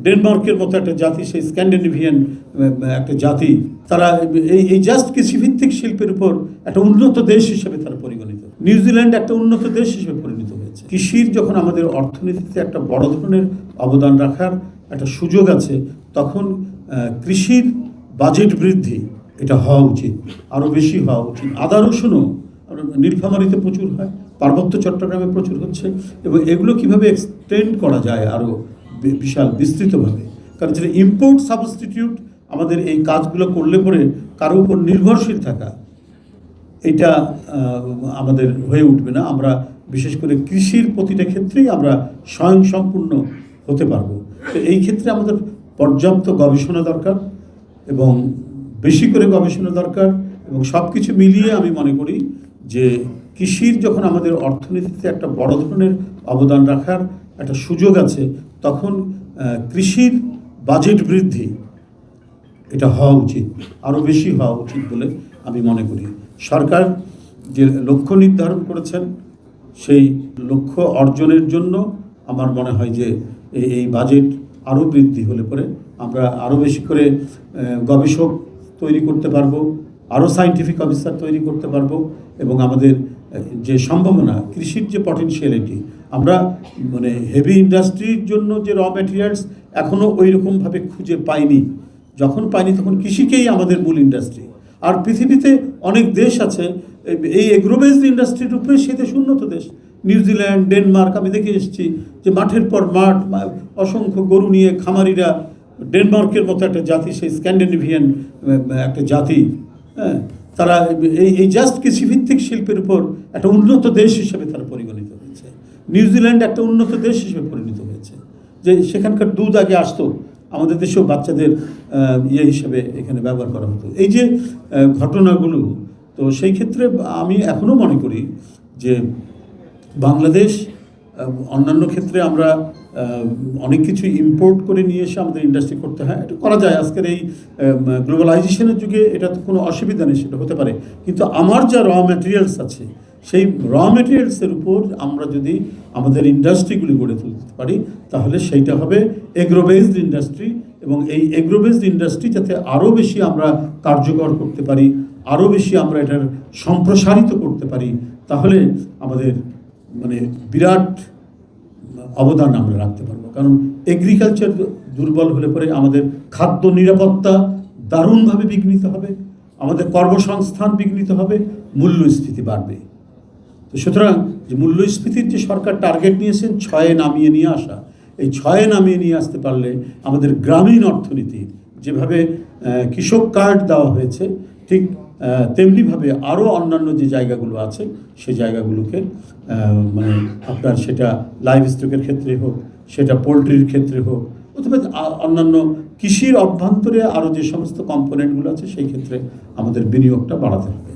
ডেনমার্কের মতো একটা জাতি, সেই স্ক্যান্ডিনেভিয়ান একটা জাতি, তারা এই জাস্ট কৃষিভিত্তিক শিল্পের উপর একটা উন্নত দেশ হিসেবে তারা পরিগণিত। নিউজিল্যান্ড একটা উন্নত দেশ হিসেবে পরিণত হয়েছে। কৃষির যখন আমাদের অর্থনীতিতে একটা বড় ধরনের অবদান রাখার একটা সুযোগ আছে, তখন কৃষির বাজেট বৃদ্ধি এটা হওয়া উচিত, আরও বেশি হওয়া উচিত। আদা রসুনও নীলফামারীতে প্রচুর হয়, পার্বত্য চট্টগ্রামে প্রচুর হচ্ছে, এবং এগুলো কীভাবে এক্সটেন্ড করা যায় আরও বিশাল বিস্তৃতভাবে। কারণ যেটা ইম্পোর্ট সাবস্টিটিউট আমাদের এই কাজগুলো করলে পরে কারো উপর নির্ভরশীল থাকা, এটা আমাদের হয়ে উঠবে না। আমরা বিশেষ করে কৃষির প্রতিটা ক্ষেত্রেই আমরা স্বয়ংসম্পূর্ণ হতে পারবো। তো এই ক্ষেত্রে আমাদের পর্যাপ্ত গবেষণা দরকার, এবং বেশি করে গবেষণা দরকার, এবং সব কিছু মিলিয়ে আমি মনে করি যে কৃষির যখন আমাদের অর্থনীতিতে একটা বড় ধরনের অবদান রাখার একটা সুযোগ আছে, তখন কৃষির বাজেট বৃদ্ধি এটা হওয়া উচিত, আরও বেশি হওয়া উচিত বলে আমি মনে করি। সরকার যে লক্ষ্য নির্ধারণ করেছেন, সেই লক্ষ্য অর্জনের জন্য আমার মনে হয় যে এই বাজেট আরও বৃদ্ধি হলে পরে আমরা আরও বেশি করে গবেষক তৈরি করতে পারবো, আরও সায়েন্টিফিক অফিসার তৈরি করতে পারবো, এবং আমাদের যে সম্ভাবনা, কৃষির যে পটেনশিয়ালিটি, আমরা মানে হেভি ইন্ডাস্ট্রির জন্য যে র ম্যাটেরিয়ালস এখনও ওই রকমভাবে খুঁজে পাইনি। যখন পাইনি তখন কৃষিকেই আমাদের মূল ইন্ডাস্ট্রি। আর পৃথিবীতে অনেক দেশ আছে এই এগ্রোবেসড ইন্ডাস্ট্রির উপরে, সে দেশ উন্নত দেশ। নিউজিল্যান্ড, ডেনমার্ক, আমি দেখে এসেছি যে মাঠের পর মাঠ, অসংখ্য গরু নিয়ে খামারিরা, ডেনমার্কের মতো একটা জাতি, সেই স্ক্যান্ডিনেভিয়ান একটা জাতি, হ্যাঁ, তারা এই জাস্ট কৃষিভিত্তিক শিল্পের উপর একটা উন্নত দেশ হিসেবে তারা পরিগণিত হয়েছে। নিউজিল্যান্ড একটা উন্নত দেশ হিসেবে পরিণত হয়েছে, যে সেখানকার দুধ আগে আসতো, আমাদের দেশেও বাচ্চাদের হিসেবে এখানে ব্যবহার করা হতো। এই যে ঘটনাগুলো, তো সেই ক্ষেত্রে আমি এখনও মনে করি যে বাংলাদেশ অন্যান্য ক্ষেত্রে আমরা অনেক কিছু ইম্পোর্ট করে নিয়ে এসে আমাদের ইন্ডাস্ট্রি করতে হয়, এটা করা যায়। আজকের এই গ্লোবালাইজেশনের যুগে এটা তো কোনো অসুবিধা নেই, সেটা হতে পারে। কিন্তু আমার যা র ম্যাটেরিয়ালস আছে, সেই র ম্যাটেরিয়ালসের উপর আমরা যদি আমাদের ইন্ডাস্ট্রিগুলি গড়ে তুলতে পারি, তাহলে সেইটা হবে এগ্রোবেসড ইন্ডাস্ট্রি, এবং এই এগ্রোবেসড ইন্ডাস্ট্রি যাতে আরও বেশি আমরা কার্যকর করতে পারি, আরও বেশি আমরা এটার সম্প্রসারিত করতে পারি, তাহলে আমাদের মানে বিরাট অবদান আমরা রাখতে পারবো। কারণ এগ্রিকালচার দুর্বল হলে পরে আমাদের খাদ্য নিরাপত্তা দারুণভাবে বিঘ্নিত হবে, আমাদের কর্মসংস্থান বিঘ্নিত হবে, মূল্যস্ফীতি বাড়বে। তো সুতরাং যে মূল্যস্ফীতির যে সরকার টার্গেট নিয়েছেন 6-এ নামিয়ে নিয়ে আসা, এই 6-এ নামিয়ে নিয়ে আসতে পারলে আমাদের গ্রামীণ অর্থনীতি, যেভাবে কৃষক কার্ড দেওয়া হয়েছে, ঠিক তেমনিভাবে আরও অন্যান্য যে জায়গাগুলো আছে, সেই জায়গাগুলোকে মানে আপনার সেটা লাইভ স্টকের ক্ষেত্রে হোক, সেটা পোলট্রির ক্ষেত্রে হোক, অথবা অন্যান্য কৃষির অভ্যন্তরে আরও যে সমস্ত কম্পোনেন্টগুলো আছে, সেই ক্ষেত্রে আমাদের বিনিয়োগটা বাড়াতে হবে।